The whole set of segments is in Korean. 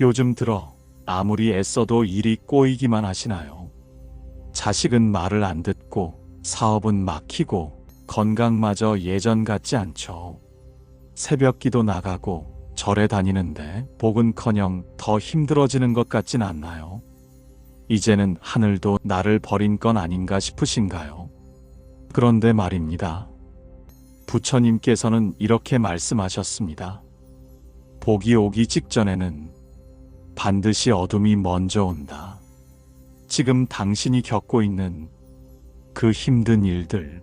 요즘 들어 아무리 애써도 일이 꼬이기만 하시나요? 자식은 말을 안 듣고 사업은 막히고 건강마저 예전 같지 않죠. 새벽 기도 나가고 절에 다니는데 복은커녕 더 힘들어지는 것 같진 않나요? 이제는 하늘도 나를 버린 건 아닌가 싶으신가요? 그런데 말입니다. 부처님께서는 이렇게 말씀하셨습니다. 복이 오기 직전에는 반드시 어둠이 먼저 온다. 지금 당신이 겪고 있는 그 힘든 일들,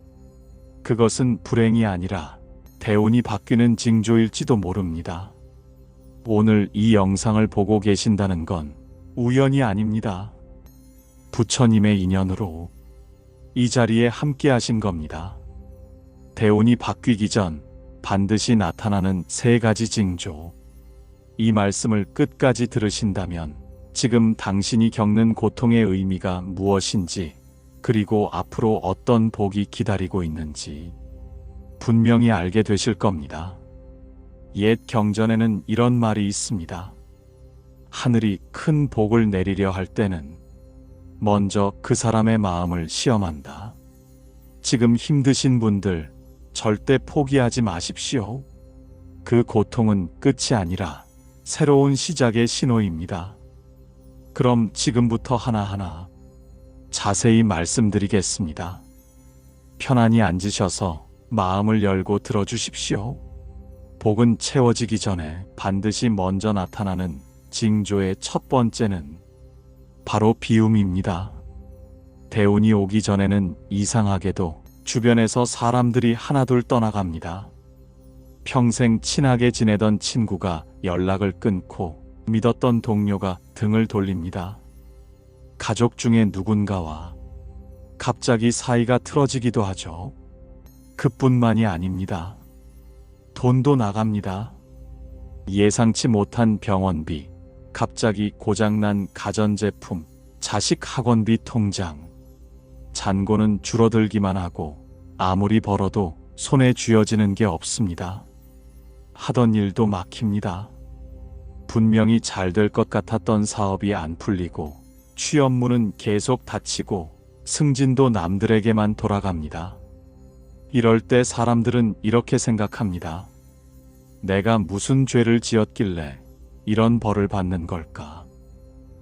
그것은 불행이 아니라 대운이 바뀌는 징조일지도 모릅니다. 오늘 이 영상을 보고 계신다는 건 우연이 아닙니다. 부처님의 인연으로 이 자리에 함께 하신 겁니다. 대운이 바뀌기 전 반드시 나타나는 세 가지 징조. 이 말씀을 끝까지 들으신다면 지금 당신이 겪는 고통의 의미가 무엇인지, 그리고 앞으로 어떤 복이 기다리고 있는지 분명히 알게 되실 겁니다. 옛 경전에는 이런 말이 있습니다. 하늘이 큰 복을 내리려 할 때는 먼저 그 사람의 마음을 시험한다. 지금 힘드신 분들 절대 포기하지 마십시오. 그 고통은 끝이 아니라 새로운 시작의 신호입니다. 그럼 지금부터 하나하나 자세히 말씀드리겠습니다. 편안히 앉으셔서 마음을 열고 들어주십시오. 복은 채워지기 전에 반드시 먼저 나타나는 징조의 첫 번째는 바로 비움입니다. 대운이 오기 전에는 이상하게도 주변에서 사람들이 하나둘 떠나갑니다. 평생 친하게 지내던 친구가 연락을 끊고 믿었던 동료가 등을 돌립니다. 가족 중에 누군가와 갑자기 사이가 틀어지기도 하죠. 그뿐만이 아닙니다. 돈도 나갑니다. 예상치 못한 병원비, 갑자기 고장난 가전제품, 자식 학원비 통장. 잔고는 줄어들기만 하고 아무리 벌어도 손에 쥐어지는 게 없습니다. 하던 일도 막힙니다. 분명히 잘 될 것 같았던 사업이 안 풀리고 취업문은 계속 닫히고 승진도 남들에게만 돌아갑니다. 이럴 때 사람들은 이렇게 생각합니다. 내가 무슨 죄를 지었길래 이런 벌을 받는 걸까?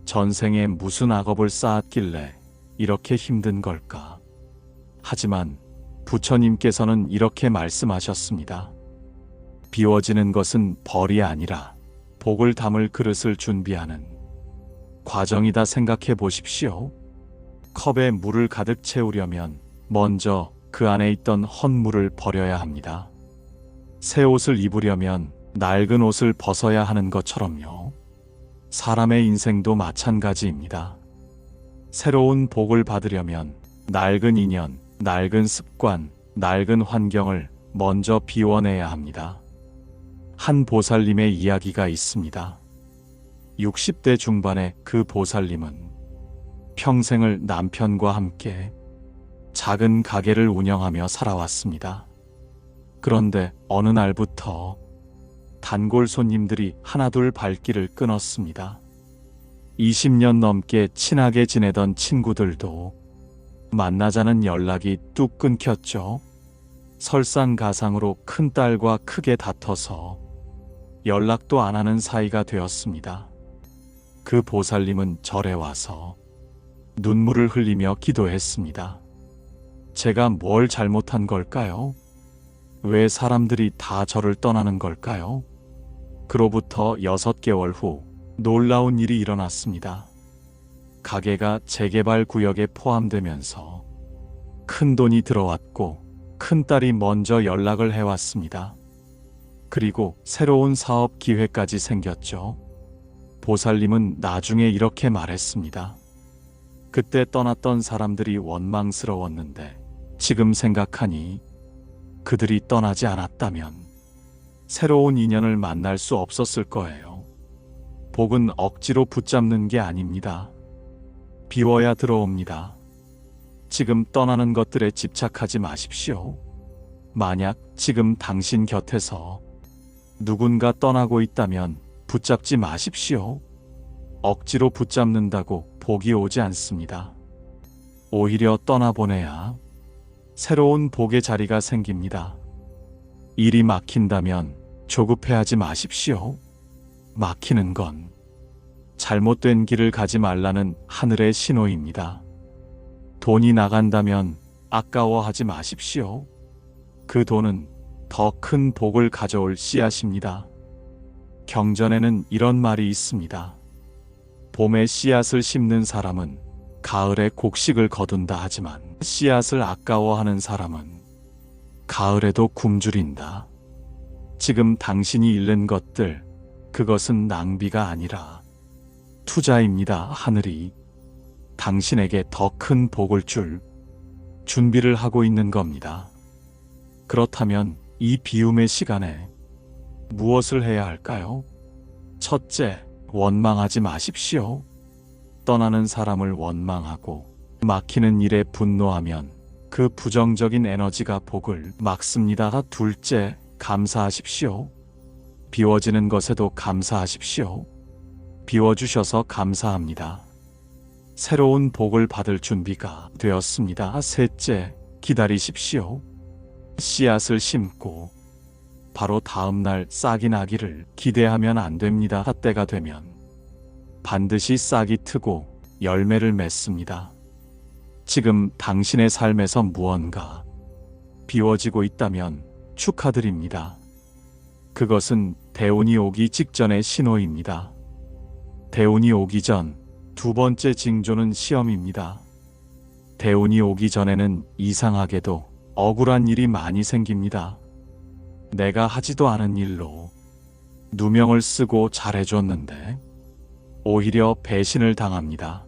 전생에 무슨 악업을 쌓았길래 이렇게 힘든 걸까? 하지만 부처님께서는 이렇게 말씀하셨습니다. 비워지는 것은 벌이 아니라 복을 담을 그릇을 준비하는 과정이다 생각해 보십시오. 컵에 물을 가득 채우려면 먼저 그 안에 있던 헛물을 버려야 합니다. 새 옷을 입으려면 낡은 옷을 벗어야 하는 것처럼요. 사람의 인생도 마찬가지입니다. 새로운 복을 받으려면 낡은 인연, 낡은 습관, 낡은 환경을 먼저 비워내야 합니다. 한 보살님의 이야기가 있습니다. 60대 중반의 그 보살님은 평생을 남편과 함께 작은 가게를 운영하며 살아왔습니다. 그런데 어느 날부터 단골 손님들이 하나둘 발길을 끊었습니다. 20년 넘게 친하게 지내던 친구들도 만나자는 연락이 뚝 끊겼죠. 설상가상으로 큰딸과 크게 다퉈서 연락도 안 하는 사이가 되었습니다. 그 보살님은 절에 와서 눈물을 흘리며 기도했습니다. 제가 뭘 잘못한 걸까요? 왜 사람들이 다 저를 떠나는 걸까요? 그로부터 6개월 후 놀라운 일이 일어났습니다. 가게가 재개발 구역에 포함되면서 큰 돈이 들어왔고 큰딸이 먼저 연락을 해왔습니다. 그리고 새로운 사업 기회까지 생겼죠. 보살님은 나중에 이렇게 말했습니다. 그때 떠났던 사람들이 원망스러웠는데 지금 생각하니 그들이 떠나지 않았다면 새로운 인연을 만날 수 없었을 거예요. 복은 억지로 붙잡는 게 아닙니다. 비워야 들어옵니다. 지금 떠나는 것들에 집착하지 마십시오. 만약 지금 당신 곁에서 누군가 떠나고 있다면 붙잡지 마십시오. 억지로 붙잡는다고 복이 오지 않습니다. 오히려 떠나보내야 새로운 복의 자리가 생깁니다. 일이 막힌다면 조급해하지 마십시오. 막히는 건 잘못된 길을 가지 말라는 하늘의 신호입니다. 돈이 나간다면 아까워하지 마십시오. 그 돈은 더 큰 복을 가져올 씨앗입니다. 경전에는 이런 말이 있습니다. 봄에 씨앗을 심는 사람은 가을에 곡식을 거둔다 하지만 씨앗을 아까워하는 사람은 가을에도 굶주린다. 지금 당신이 잃는 것들, 그것은 낭비가 아니라 투자입니다. 하늘이 당신에게 더 큰 복을 줄 준비를 하고 있는 겁니다. 그렇다면 이 비움의 시간에 무엇을 해야 할까요? 첫째, 원망하지 마십시오. 떠나는 사람을 원망하고 막히는 일에 분노하면 그 부정적인 에너지가 복을 막습니다. 둘째, 감사하십시오. 비워지는 것에도 감사하십시오. 비워주셔서 감사합니다. 새로운 복을 받을 준비가 되었습니다. 셋째, 기다리십시오. 씨앗을 심고 바로 다음날 싹이 나기를 기대하면 안 됩니다. 때가 되면 반드시 싹이 트고 열매를 맺습니다. 지금 당신의 삶에서 무언가 비워지고 있다면 축하드립니다. 그것은 대운이 오기 직전의 신호입니다. 대운이 오기 전 두 번째 징조는 시험입니다. 대운이 오기 전에는 이상하게도 억울한 일이 많이 생깁니다. 내가 하지도 않은 일로 누명을 쓰고 잘해줬는데 오히려 배신을 당합니다.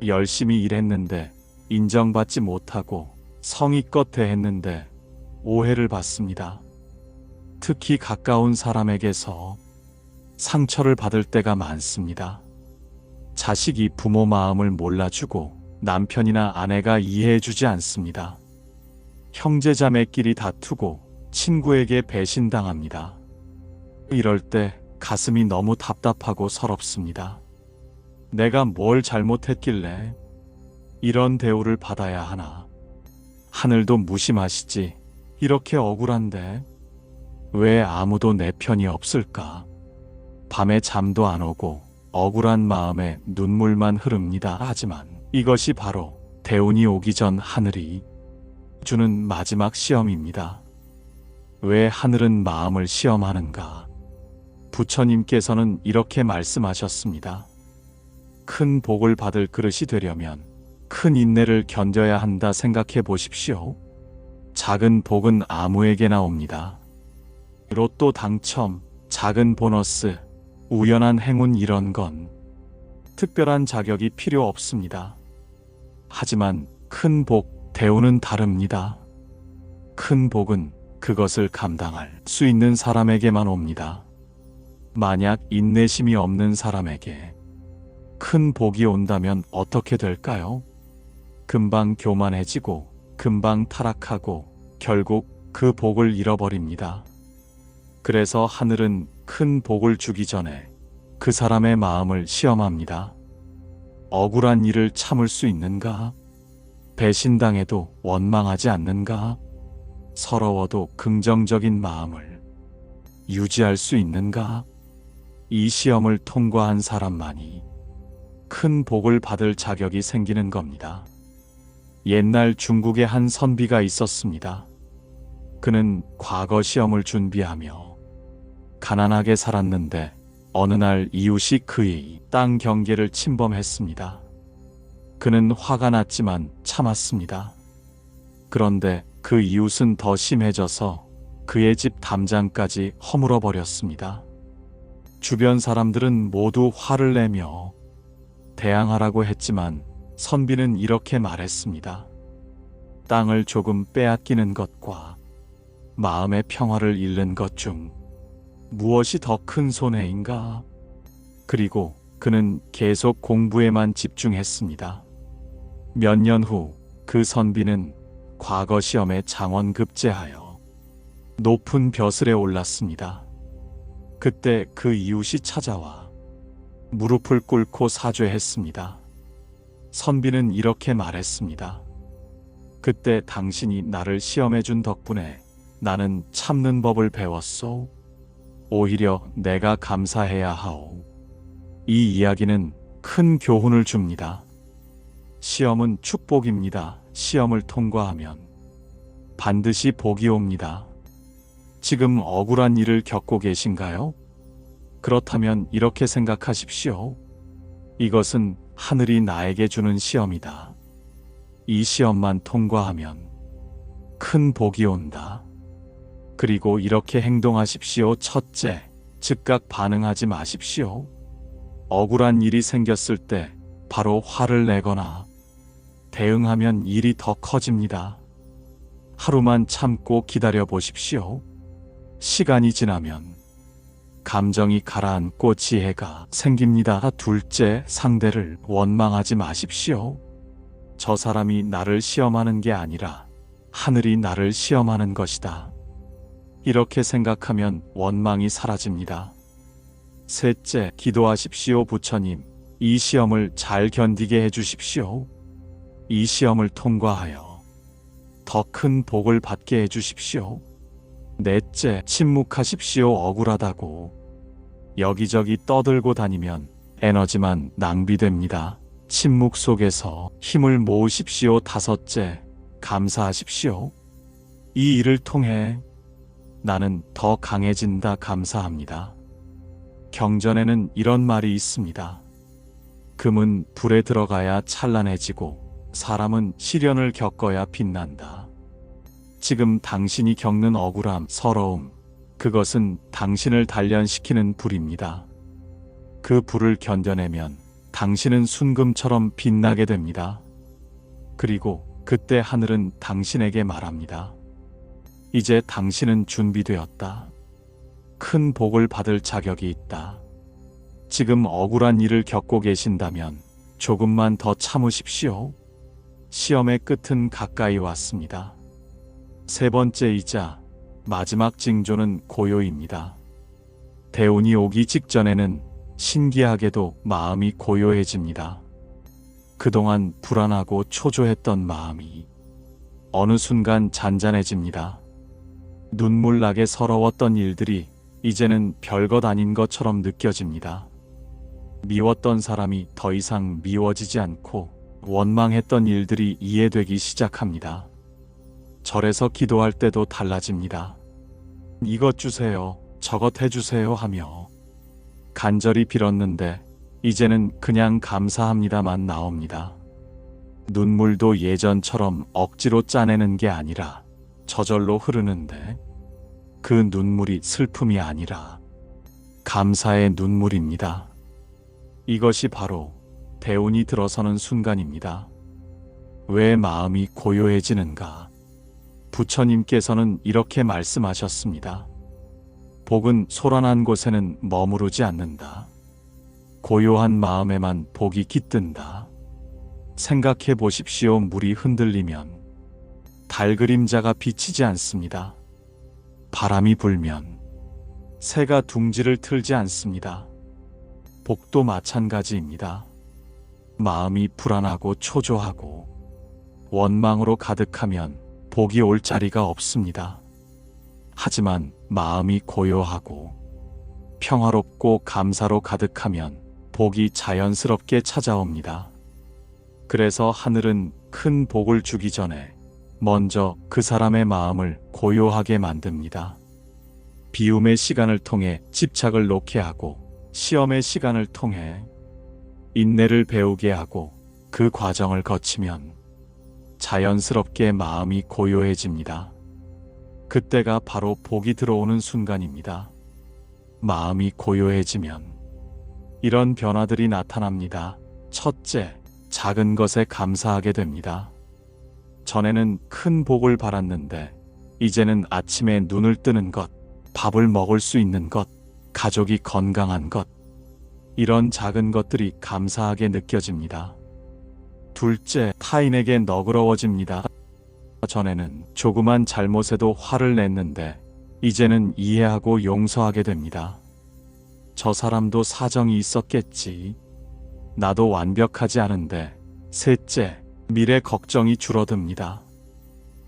열심히 일했는데 인정받지 못하고 성의껏 대했는데 오해를 받습니다. 특히 가까운 사람에게서 상처를 받을 때가 많습니다. 자식이 부모 마음을 몰라주고 남편이나 아내가 이해해주지 않습니다. 형제자매끼리 다투고 친구에게 배신당합니다. 이럴 때 가슴이 너무 답답하고 서럽습니다. 내가 뭘 잘못했길래 이런 대우를 받아야 하나. 하늘도 무심하시지. 이렇게 억울한데 왜 아무도 내 편이 없을까? 밤에 잠도 안 오고 억울한 마음에 눈물만 흐릅니다. 하지만 이것이 바로 대운이 오기 전 하늘이 주는 마지막 시험입니다. 왜 하늘은 마음을 시험하는가? 부처님께서는 이렇게 말씀하셨습니다. 큰 복을 받을 그릇이 되려면 큰 인내를 견뎌야 한다 생각해 보십시오. 작은 복은 아무에게나 옵니다. 로또 당첨, 작은 보너스, 우연한 행운 이런 건 특별한 자격이 필요 없습니다. 하지만 큰 복, 대운은 다릅니다. 큰 복은 그것을 감당할 수 있는 사람에게만 옵니다. 만약 인내심이 없는 사람에게 큰 복이 온다면 어떻게 될까요? 금방 교만해지고 금방 타락하고 결국 그 복을 잃어버립니다. 그래서 하늘은 큰 복을 주기 전에 그 사람의 마음을 시험합니다. 억울한 일을 참을 수 있는가? 배신당해도 원망하지 않는가? 서러워도 긍정적인 마음을 유지할 수 있는가? 이 시험을 통과한 사람만이 큰 복을 받을 자격이 생기는 겁니다. 옛날 중국에 한 선비가 있었습니다. 그는 과거 시험을 준비하며 가난하게 살았는데 어느 날 이웃이 그의 땅 경계를 침범했습니다. 그는 화가 났지만 참았습니다. 그런데 그 이웃은 더 심해져서 그의 집 담장까지 허물어 버렸습니다. 주변 사람들은 모두 화를 내며 대항하라고 했지만 선비는 이렇게 말했습니다. 땅을 조금 빼앗기는 것과 마음의 평화를 잃는 것 중 무엇이 더 큰 손해인가? 그리고 그는 계속 공부에만 집중했습니다. 몇 년 후 그 선비는 과거 시험에 장원급제하여 높은 벼슬에 올랐습니다. 그때 그 이웃이 찾아와 무릎을 꿇고 사죄했습니다. 선비는 이렇게 말했습니다. 그때 당신이 나를 시험해준 덕분에 나는 참는 법을 배웠소. 오히려 내가 감사해야 하오. 이 이야기는 큰 교훈을 줍니다. 시험은 축복입니다. 시험을 통과하면 반드시 복이 옵니다. 지금 억울한 일을 겪고 계신가요? 그렇다면 이렇게 생각하십시오. 이것은 하늘이 나에게 주는 시험이다. 이 시험만 통과하면 큰 복이 온다. 그리고 이렇게 행동하십시오. 첫째, 즉각 반응하지 마십시오. 억울한 일이 생겼을 때 바로 화를 내거나 대응하면 일이 더 커집니다. 하루만 참고 기다려 보십시오. 시간이 지나면 감정이 가라앉고 지혜가 생깁니다. 둘째, 상대를 원망하지 마십시오. 저 사람이 나를 시험하는 게 아니라 하늘이 나를 시험하는 것이다. 이렇게 생각하면 원망이 사라집니다. 셋째, 기도하십시오. 부처님, 이 시험을 잘 견디게 해주십시오. 이 시험을 통과하여 더 큰 복을 받게 해주십시오. 넷째, 침묵하십시오. 억울하다고 여기저기 떠들고 다니면 에너지만 낭비됩니다. 침묵 속에서 힘을 모으십시오. 다섯째, 감사하십시오. 이 일을 통해 나는 더 강해진다. 감사합니다. 경전에는 이런 말이 있습니다. 금은 불에 들어가야 찬란해지고 사람은 시련을 겪어야 빛난다. 지금 당신이 겪는 억울함, 서러움, 그것은 당신을 단련시키는 불입니다. 그 불을 견뎌내면 당신은 순금처럼 빛나게 됩니다. 그리고 그때 하늘은 당신에게 말합니다. 이제 당신은 준비되었다. 큰 복을 받을 자격이 있다. 지금 억울한 일을 겪고 계신다면 조금만 더 참으십시오. 시험의 끝은 가까이 왔습니다. 세 번째이자 마지막 징조는 고요입니다. 대운이 오기 직전에는 신기하게도 마음이 고요해집니다. 그동안 불안하고 초조했던 마음이 어느 순간 잔잔해집니다. 눈물 나게 서러웠던 일들이 이제는 별것 아닌 것처럼 느껴집니다. 미웠던 사람이 더 이상 미워지지 않고 원망했던 일들이 이해되기 시작합니다. 절에서 기도할 때도 달라집니다. 이것 주세요, 저것 해주세요 하며 간절히 빌었는데 이제는 그냥 감사합니다만 나옵니다. 눈물도 예전처럼 억지로 짜내는 게 아니라 저절로 흐르는데 그 눈물이 슬픔이 아니라 감사의 눈물입니다. 이것이 바로 대운이 들어서는 순간입니다. 왜 마음이 고요해지는가? 부처님께서는 이렇게 말씀하셨습니다. 복은 소란한 곳에는 머무르지 않는다. 고요한 마음에만 복이 깃든다. 생각해 보십시오. 물이 흔들리면 달 그림자가 비치지 않습니다. 바람이 불면 새가 둥지를 틀지 않습니다. 복도 마찬가지입니다. 마음이 불안하고 초조하고 원망으로 가득하면 복이 올 자리가 없습니다. 하지만 마음이 고요하고 평화롭고 감사로 가득하면 복이 자연스럽게 찾아옵니다. 그래서 하늘은 큰 복을 주기 전에 먼저 그 사람의 마음을 고요하게 만듭니다. 비움의 시간을 통해 집착을 놓게 하고 시험의 시간을 통해 인내를 배우게 하고 그 과정을 거치면 자연스럽게 마음이 고요해집니다. 그때가 바로 복이 들어오는 순간입니다. 마음이 고요해지면 이런 변화들이 나타납니다. 첫째, 작은 것에 감사하게 됩니다. 전에는 큰 복을 바랐는데 이제는 아침에 눈을 뜨는 것, 밥을 먹을 수 있는 것, 가족이 건강한 것, 이런 작은 것들이 감사하게 느껴집니다. 둘째, 타인에게 너그러워집니다. 전에는 조그만 잘못에도 화를 냈는데 이제는 이해하고 용서하게 됩니다. 저 사람도 사정이 있었겠지. 나도 완벽하지 않은데. 셋째, 미래 걱정이 줄어듭니다.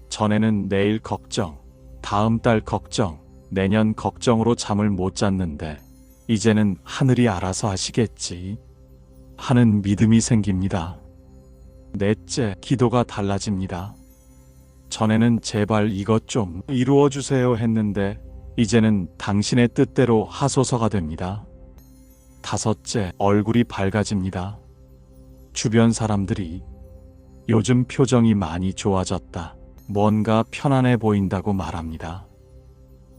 전에는 내일 걱정, 다음 달 걱정, 내년 걱정으로 잠을 못 잤는데 이제는 하늘이 알아서 하시겠지 하는 믿음이 생깁니다. 넷째, 기도가 달라집니다. 전에는 제발 이것 좀 이루어 주세요 했는데 이제는 당신의 뜻대로 하소서가 됩니다. 다섯째, 얼굴이 밝아집니다. 주변 사람들이 요즘 표정이 많이 좋아졌다, 뭔가 편안해 보인다고 말합니다.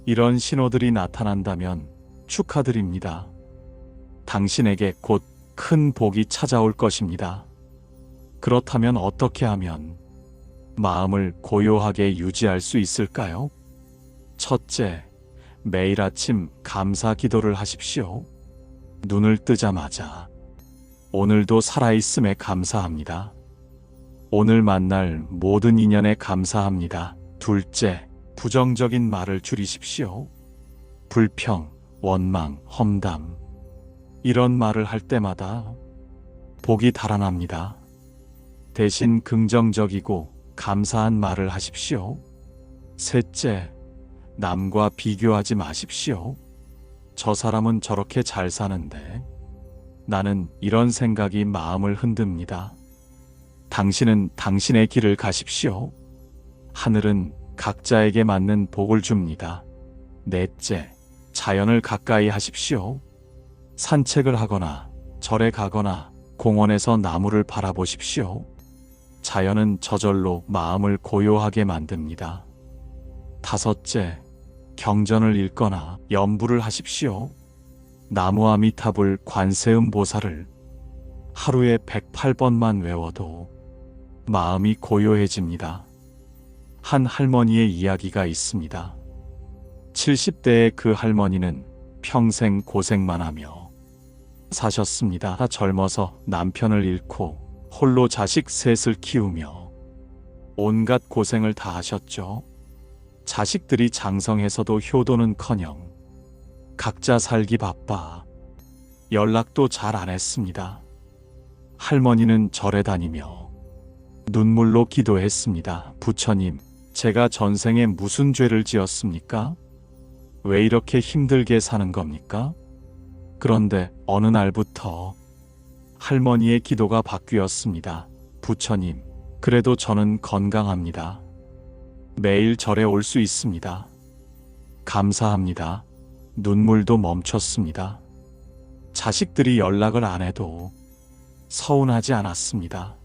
이런 신호들이 나타난다면 축하드립니다. 당신에게 곧 큰 복이 찾아올 것입니다. 그렇다면 어떻게 하면 마음을 고요하게 유지할 수 있을까요? 첫째, 매일 아침 감사 기도를 하십시오. 눈을 뜨자마자 오늘도 살아있음에 감사합니다. 오늘 만날 모든 인연에 감사합니다. 둘째, 부정적인 말을 줄이십시오. 불평, 원망, 험담, 이런 말을 할 때마다 복이 달아납니다. 대신 긍정적이고 감사한 말을 하십시오. 셋째, 남과 비교하지 마십시오. 저 사람은 저렇게 잘 사는데 나는, 이런 생각이 마음을 흔듭니다. 당신은 당신의 길을 가십시오. 하늘은 각자에게 맞는 복을 줍니다. 넷째, 자연을 가까이 하십시오. 산책을 하거나 절에 가거나 공원에서 나무를 바라보십시오. 자연은 저절로 마음을 고요하게 만듭니다. 다섯째, 경전을 읽거나 염불을 하십시오. 나무 아미타불 관세음 보살을 하루에 108번만 외워도 마음이 고요해집니다. 한 할머니의 이야기가 있습니다. 70대의 그 할머니는 평생 고생만 하며 사셨습니다. 다 젊어서 남편을 잃고 홀로 자식 셋을 키우며 온갖 고생을 다 하셨죠. 자식들이 장성해서도 효도는커녕 각자 살기 바빠 연락도 잘 안 했습니다. 할머니는 절에 다니며 눈물로 기도했습니다. 부처님, 제가 전생에 무슨 죄를 지었습니까? 왜 이렇게 힘들게 사는 겁니까? 그런데 어느 날부터 할머니의 기도가 바뀌었습니다. 부처님, 그래도 저는 건강합니다. 매일 절에 올 수 있습니다. 감사합니다. 눈물도 멈췄습니다. 자식들이 연락을 안 해도 서운하지 않았습니다.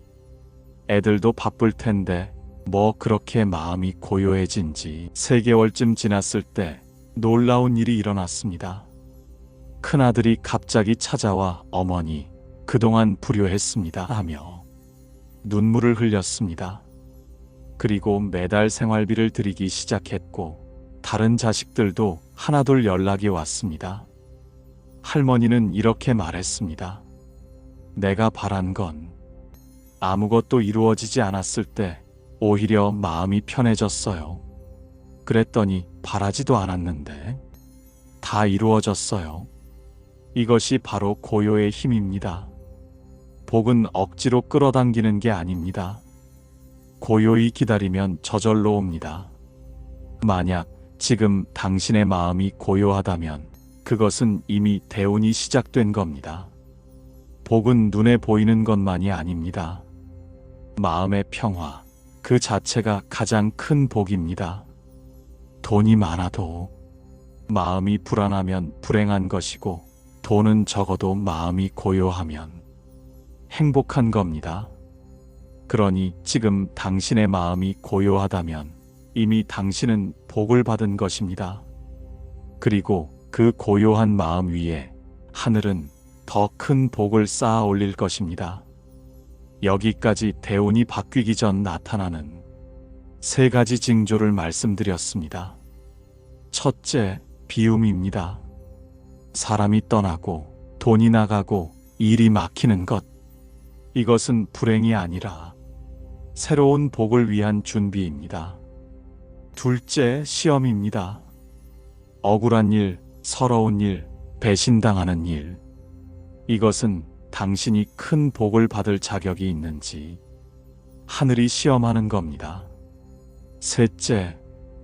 애들도 바쁠 텐데 뭐 그렇게 마음이 고요해진지 3개월쯤 지났을 때 놀라운 일이 일어났습니다. 큰아들이 갑자기 찾아와 어머니, 그동안 불효했습니다 하며 눈물을 흘렸습니다. 그리고 매달 생활비를 드리기 시작했고 다른 자식들도 하나둘 연락이 왔습니다. 할머니는 이렇게 말했습니다. 내가 바란 건 아무것도 이루어지지 않았을 때 오히려 마음이 편해졌어요. 그랬더니 바라지도 않았는데 다 이루어졌어요. 이것이 바로 고요의 힘입니다. 복은 억지로 끌어당기는 게 아닙니다. 고요히 기다리면 저절로 옵니다. 만약 지금 당신의 마음이 고요하다면 그것은 이미 대운이 시작된 겁니다. 복은 눈에 보이는 것만이 아닙니다. 마음의 평화, 그 자체가 가장 큰 복입니다. 돈이 많아도 마음이 불안하면 불행한 것이고, 돈은 적어도 마음이 고요하면 행복한 겁니다. 그러니 지금 당신의 마음이 고요하다면 이미 당신은 복을 받은 것입니다. 그리고 그 고요한 마음 위에 하늘은 더 큰 복을 쌓아 올릴 것입니다. 여기까지 대운이 바뀌기 전 나타나는 3가지 징조를 말씀드렸습니다. 첫째, 비움입니다. 사람이 떠나고 돈이 나가고 일이 막히는 것. 이것은 불행이 아니라 새로운 복을 위한 준비입니다. 둘째, 시험입니다. 억울한 일, 서러운 일, 배신당하는 일. 이것은 당신이 큰 복을 받을 자격이 있는지 하늘이 시험하는 겁니다. 셋째,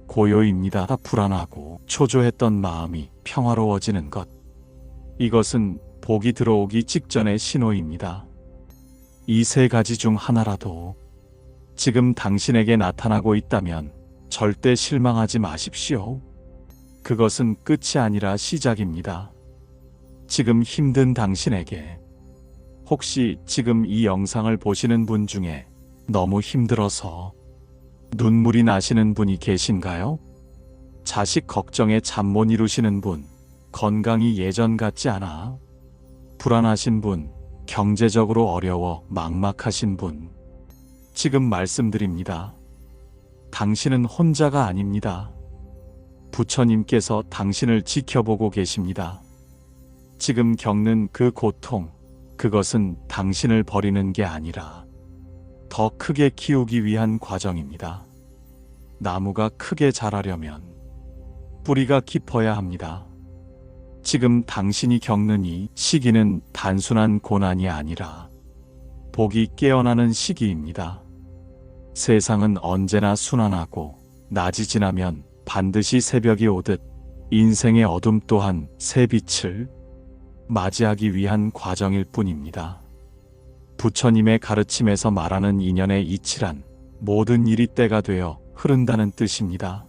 고요입니다. 불안하고 초조했던 마음이 평화로워지는 것. 이것은 복이 들어오기 직전의 신호입니다. 이 세 가지 중 하나라도 지금 당신에게 나타나고 있다면 절대 실망하지 마십시오. 그것은 끝이 아니라 시작입니다. 지금 힘든 당신에게, 혹시 지금 이 영상을 보시는 분 중에 너무 힘들어서 눈물이 나시는 분이 계신가요? 자식 걱정에 잠 못 이루시는 분, 건강이 예전 같지 않아 불안하신 분, 경제적으로 어려워 막막하신 분, 지금 말씀드립니다. 당신은 혼자가 아닙니다. 부처님께서 당신을 지켜보고 계십니다. 지금 겪는 그 고통, 그것은 당신을 버리는 게 아니라 더 크게 키우기 위한 과정입니다. 나무가 크게 자라려면 뿌리가 깊어야 합니다. 지금 당신이 겪는 이 시기는 단순한 고난이 아니라 복이 깨어나는 시기입니다. 세상은 언제나 순환하고 낮이 지나면 반드시 새벽이 오듯 인생의 어둠 또한 새 빛을 맞이하기 위한 과정일 뿐입니다. 부처님의 가르침에서 말하는 인연의 이치란 모든 일이 때가 되어 흐른다는 뜻입니다.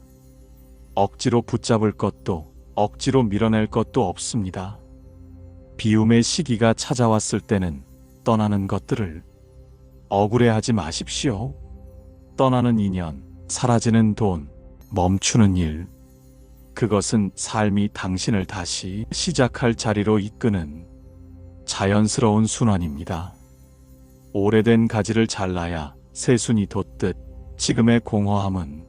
억지로 붙잡을 것도 억지로 밀어낼 것도 없습니다. 비움의 시기가 찾아왔을 때는 떠나는 것들을 억울해하지 마십시오. 떠나는 인연, 사라지는 돈, 멈추는 일, 그것은 삶이 당신을 다시 시작할 자리로 이끄는 자연스러운 순환입니다. 오래된 가지를 잘라야 새순이 돋듯 지금의 공허함은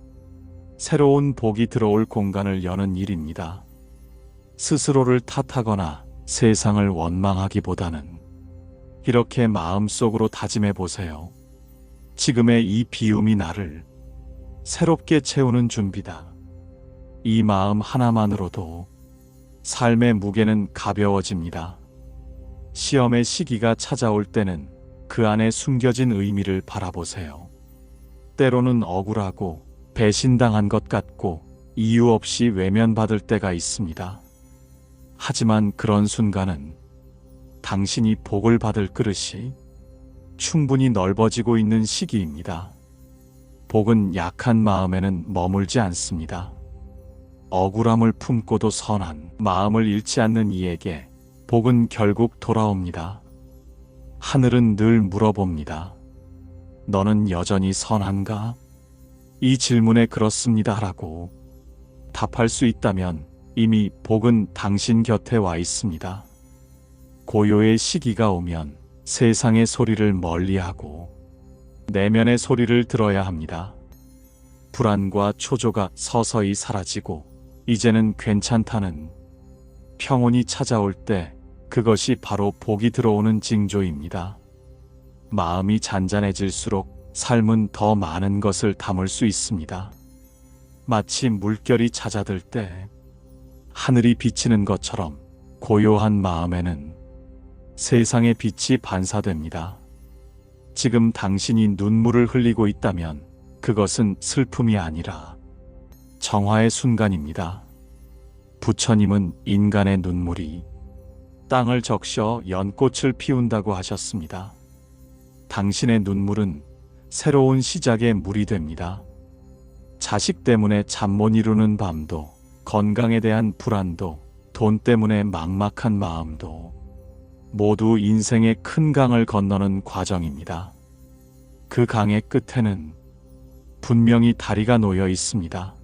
새로운 복이 들어올 공간을 여는 일입니다. 스스로를 탓하거나 세상을 원망하기보다는 이렇게 마음속으로 다짐해 보세요. 지금의 이 비움이 나를 새롭게 채우는 준비다. 이 마음 하나만으로도 삶의 무게는 가벼워집니다. 시험의 시기가 찾아올 때는 그 안에 숨겨진 의미를 바라보세요. 때로는 억울하고 배신당한 것 같고 이유 없이 외면받을 때가 있습니다. 하지만 그런 순간은 당신이 복을 받을 그릇이 충분히 넓어지고 있는 시기입니다. 복은 약한 마음에는 머물지 않습니다. 억울함을 품고도 선한 마음을 잃지 않는 이에게 복은 결국 돌아옵니다. 하늘은 늘 물어봅니다. 너는 여전히 선한가? 이 질문에 그렇습니다 라고 답할 수 있다면 이미 복은 당신 곁에 와 있습니다. 고요의 시기가 오면 세상의 소리를 멀리하고 내면의 소리를 들어야 합니다. 불안과 초조가 서서히 사라지고 이제는 괜찮다는 평온이 찾아올 때 그것이 바로 복이 들어오는 징조입니다. 마음이 잔잔해질수록 삶은 더 많은 것을 담을 수 있습니다. 마치 물결이 잦아들 때 하늘이 비치는 것처럼 고요한 마음에는 세상의 빛이 반사됩니다. 지금 당신이 눈물을 흘리고 있다면 그것은 슬픔이 아니라 정화의 순간입니다. 부처님은 인간의 눈물이 땅을 적셔 연꽃을 피운다고 하셨습니다. 당신의 눈물은 새로운 시작의 물이 됩니다. 자식 때문에 잠 못 이루는 밤도, 건강에 대한 불안도, 돈 때문에 막막한 마음도 모두 인생의 큰 강을 건너는 과정입니다. 그 강의 끝에는 분명히 다리가 놓여 있습니다.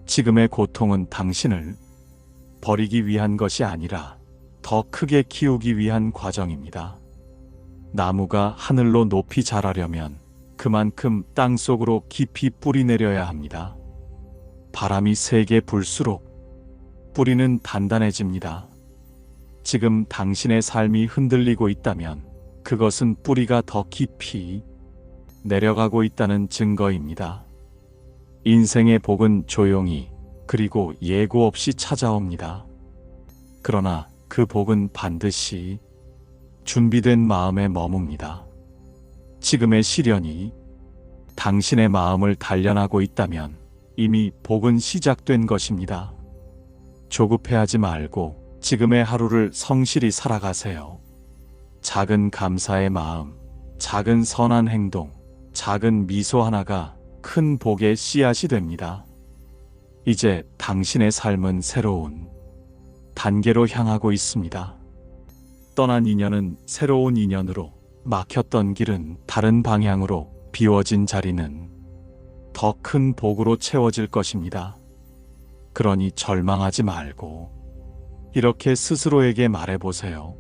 지금의 고통은 당신을 버리기 위한 것이 아니라 더 크게 키우기 위한 과정입니다. 나무가 하늘로 높이 자라려면 그만큼 땅속으로 깊이 뿌리 내려야 합니다. 바람이 세게 불수록 뿌리는 단단해집니다. 지금 당신의 삶이 흔들리고 있다면 그것은 뿌리가 더 깊이 내려가고 있다는 증거입니다. 인생의 복은 조용히 그리고 예고 없이 찾아옵니다. 그러나 그 복은 반드시 준비된 마음에 머뭅니다. 지금의 시련이 당신의 마음을 단련하고 있다면 이미 복은 시작된 것입니다. 조급해하지 말고 지금의 하루를 성실히 살아가세요. 작은 감사의 마음, 작은 선한 행동, 작은 미소 하나가 큰 복의 씨앗이 됩니다. 이제 당신의 삶은 새로운 단계로 향하고 있습니다. 떠난 인연은 새로운 인연으로, 막혔던 길은 다른 방향으로, 비워진 자리는 더 큰 복으로 채워질 것입니다. 그러니 절망하지 말고 이렇게 스스로에게 말해보세요.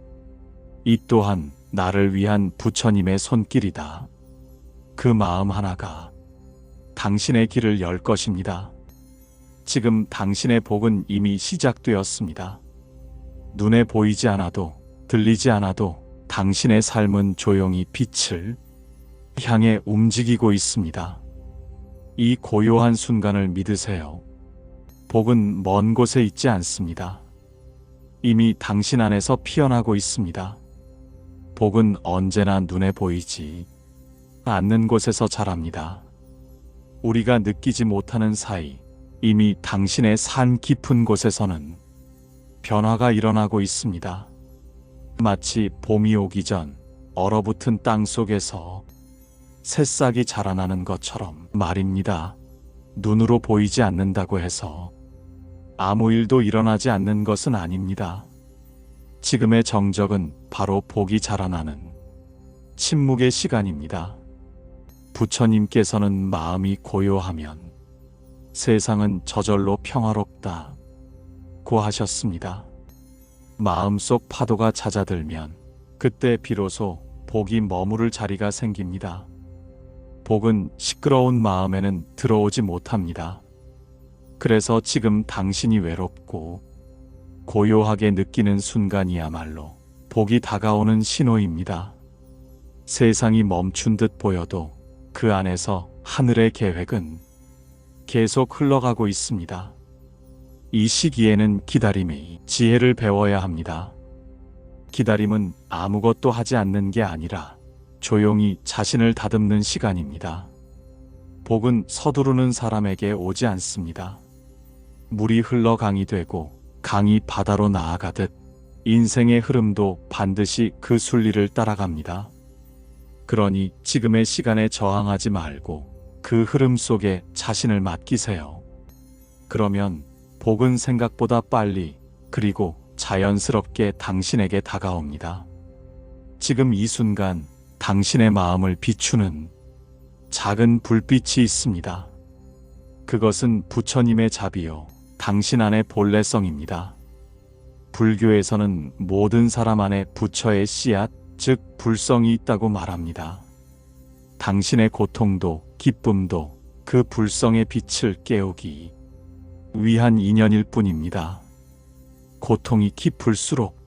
이 또한 나를 위한 부처님의 손길이다. 그 마음 하나가 당신의 길을 열 것입니다. 지금 당신의 복은 이미 시작되었습니다. 눈에 보이지 않아도, 들리지 않아도 당신의 삶은 조용히 빛을 향해 움직이고 있습니다. 이 고요한 순간을 믿으세요. 복은 먼 곳에 있지 않습니다. 이미 당신 안에서 피어나고 있습니다. 복은 언제나 눈에 보이지 않는 곳에서 자랍니다. 우리가 느끼지 못하는 사이 이미 당신의 산 깊은 곳에서는 변화가 일어나고 있습니다. 마치 봄이 오기 전 얼어붙은 땅 속에서 새싹이 자라나는 것처럼 말입니다. 눈으로 보이지 않는다고 해서 아무 일도 일어나지 않는 것은 아닙니다. 지금의 정적은 바로 복이 자라나는 침묵의 시간입니다. 부처님께서는 마음이 고요하면 세상은 저절로 평화롭다고 하셨습니다. 마음속 파도가 잦아들면 그때 비로소 복이 머무를 자리가 생깁니다. 복은 시끄러운 마음에는 들어오지 못합니다. 그래서 지금 당신이 외롭고 고요하게 느끼는 순간이야말로 복이 다가오는 신호입니다. 세상이 멈춘 듯 보여도 그 안에서 하늘의 계획은 계속 흘러가고 있습니다. 이 시기에는 기다림의 지혜를 배워야 합니다. 기다림은 아무것도 하지 않는 게 아니라 조용히 자신을 다듬는 시간입니다. 복은 서두르는 사람에게 오지 않습니다. 물이 흘러 강이 되고 강이 바다로 나아가듯 인생의 흐름도 반드시 그 순리를 따라갑니다. 그러니 지금의 시간에 저항하지 말고 그 흐름 속에 자신을 맡기세요. 그러면 복은 생각보다 빨리 그리고 자연스럽게 당신에게 다가옵니다. 지금 이 순간 당신의 마음을 비추는 작은 불빛이 있습니다. 그것은 부처님의 자비요, 당신 안의 본래성입니다. 불교에서는 모든 사람 안에 부처의 씨앗, 즉 불성이 있다고 말합니다. 당신의 고통도 기쁨도 그 불성의 빛을 깨우기 위한 인연일 뿐입니다. 고통이 깊을수록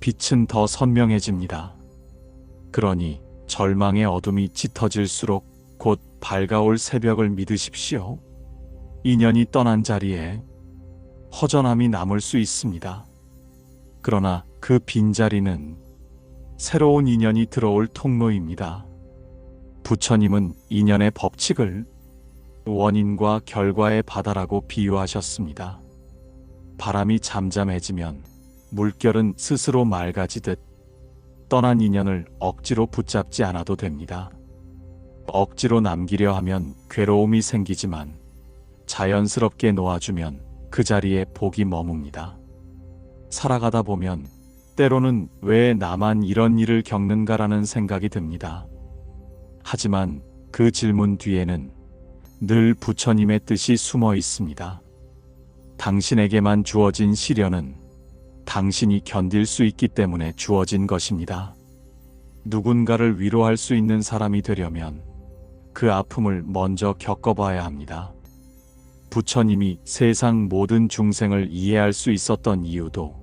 빛은 더 선명해집니다. 그러니 절망의 어둠이 짙어질수록 곧 밝아올 새벽을 믿으십시오. 인연이 떠난 자리에 허전함이 남을 수 있습니다. 그러나 그 빈자리는 새로운 인연이 들어올 통로입니다. 부처님은 인연의 법칙을 원인과 결과의 바다라고 비유하셨습니다. 바람이 잠잠해지면 물결은 스스로 맑아지듯 떠난 인연을 억지로 붙잡지 않아도 됩니다. 억지로 남기려 하면 괴로움이 생기지만 자연스럽게 놓아주면 그 자리에 복이 머뭅니다. 살아가다 보면 때로는 왜 나만 이런 일을 겪는가라는 생각이 듭니다. 하지만 그 질문 뒤에는 늘 부처님의 뜻이 숨어 있습니다. 당신에게만 주어진 시련은 당신이 견딜 수 있기 때문에 주어진 것입니다. 누군가를 위로할 수 있는 사람이 되려면 그 아픔을 먼저 겪어봐야 합니다. 부처님이 세상 모든 중생을 이해할 수 있었던 이유도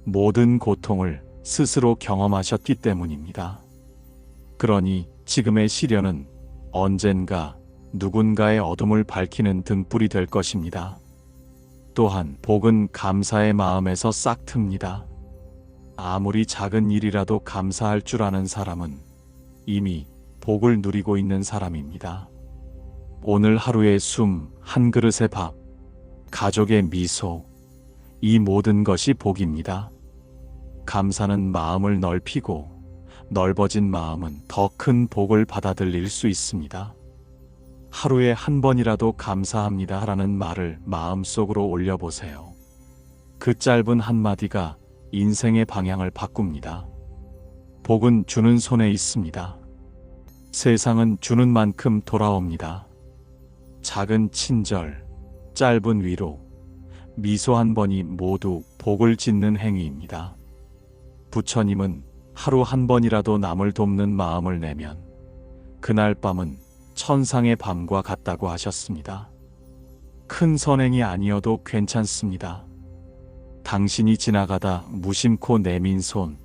모든 고통을 스스로 경험하셨기 때문입니다. 그러니 지금의 시련은 언젠가 누군가의 어둠을 밝히는 등불이 될 것입니다. 또한 복은 감사의 마음에서 싹 틉니다. 아무리 작은 일이라도 감사할 줄 아는 사람은 이미 복을 누리고 있는 사람입니다. 오늘 하루의 숨, 한 그릇의 밥, 가족의 미소, 이 모든 것이 복입니다. 감사는 마음을 넓히고 넓어진 마음은 더 큰 복을 받아들일 수 있습니다. 하루에 한 번이라도 감사합니다 라는 말을 마음속으로 올려보세요. 그 짧은 한마디가 인생의 방향을 바꿉니다. 복은 주는 손에 있습니다. 세상은 주는 만큼 돌아옵니다. 작은 친절, 짧은 위로, 미소 한 번이 모두 복을 짓는 행위입니다. 부처님은 하루 한 번이라도 남을 돕는 마음을 내면 그날 밤은 천상의 밤과 같다고 하셨습니다. 큰 선행이 아니어도 괜찮습니다. 당신이 지나가다 무심코 내민 손,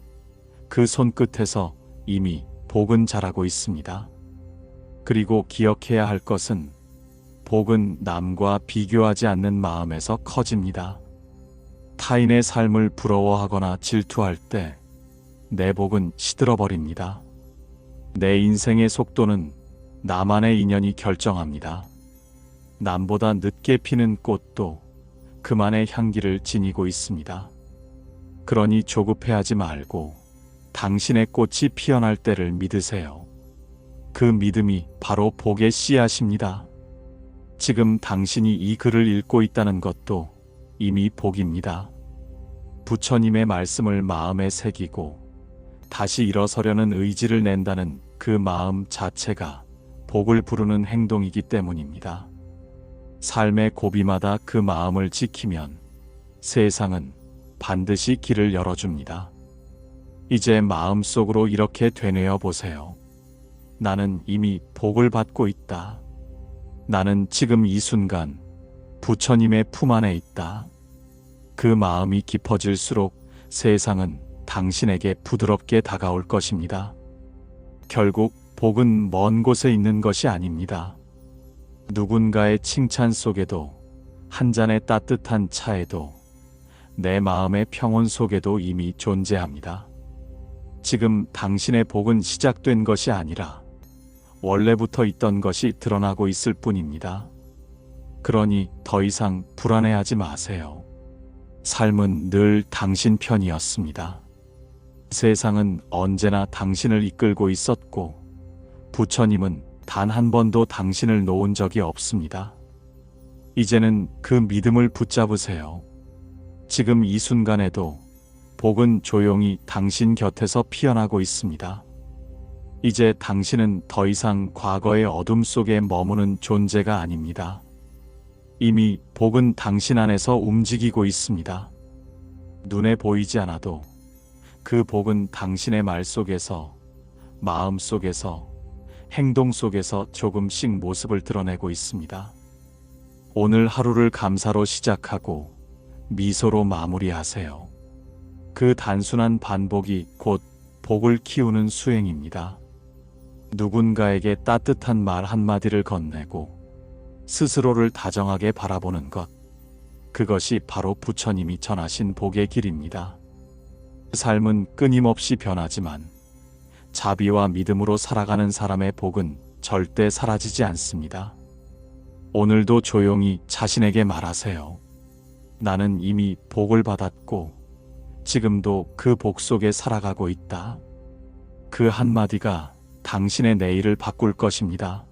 그 손끝에서 이미 복은 자라고 있습니다. 그리고 기억해야 할 것은 복은 남과 비교하지 않는 마음에서 커집니다. 타인의 삶을 부러워하거나 질투할 때 내 복은 시들어버립니다. 내 인생의 속도는 나만의 인연이 결정합니다. 남보다 늦게 피는 꽃도 그만의 향기를 지니고 있습니다. 그러니 조급해하지 말고 당신의 꽃이 피어날 때를 믿으세요. 그 믿음이 바로 복의 씨앗입니다. 지금 당신이 이 글을 읽고 있다는 것도 이미 복입니다. 부처님의 말씀을 마음에 새기고 다시 일어서려는 의지를 낸다는 그 마음 자체가 복을 부르는 행동이기 때문입니다. 삶의 고비마다 그 마음을 지키면 세상은 반드시 길을 열어줍니다. 이제 마음속으로 이렇게 되뇌어 보세요. 나는 이미 복을 받고 있다. 나는 지금 이 순간 부처님의 품 안에 있다. 그 마음이 깊어질수록 세상은 당신에게 부드럽게 다가올 것입니다. 결국 복은 먼 곳에 있는 것이 아닙니다. 누군가의 칭찬 속에도, 한 잔의 따뜻한 차에도, 내 마음의 평온 속에도 이미 존재합니다. 지금 당신의 복은 시작된 것이 아니라 원래부터 있던 것이 드러나고 있을 뿐입니다. 그러니 더 이상 불안해하지 마세요. 삶은 늘 당신 편이었습니다. 세상은 언제나 당신을 이끌고 있었고 부처님은 단 한 번도 당신을 놓은 적이 없습니다. 이제는 그 믿음을 붙잡으세요. 지금 이 순간에도 복은 조용히 당신 곁에서 피어나고 있습니다. 이제 당신은 더 이상 과거의 어둠 속에 머무는 존재가 아닙니다. 이미 복은 당신 안에서 움직이고 있습니다. 눈에 보이지 않아도 그 복은 당신의 말 속에서, 마음 속에서, 행동 속에서 조금씩 모습을 드러내고 있습니다. 오늘 하루를 감사로 시작하고 미소로 마무리하세요. 그 단순한 반복이 곧 복을 키우는 수행입니다. 누군가에게 따뜻한 말 한마디를 건네고 스스로를 다정하게 바라보는 것, 그것이 바로 부처님이 전하신 복의 길입니다. 삶은 끊임없이 변하지만 자비와 믿음으로 살아가는 사람의 복은 절대 사라지지 않습니다. 오늘도 조용히 자신에게 말하세요. 나는 이미 복을 받았고 지금도 그 복 속에 살아가고 있다. 그 한마디가 당신의 내일을 바꿀 것입니다.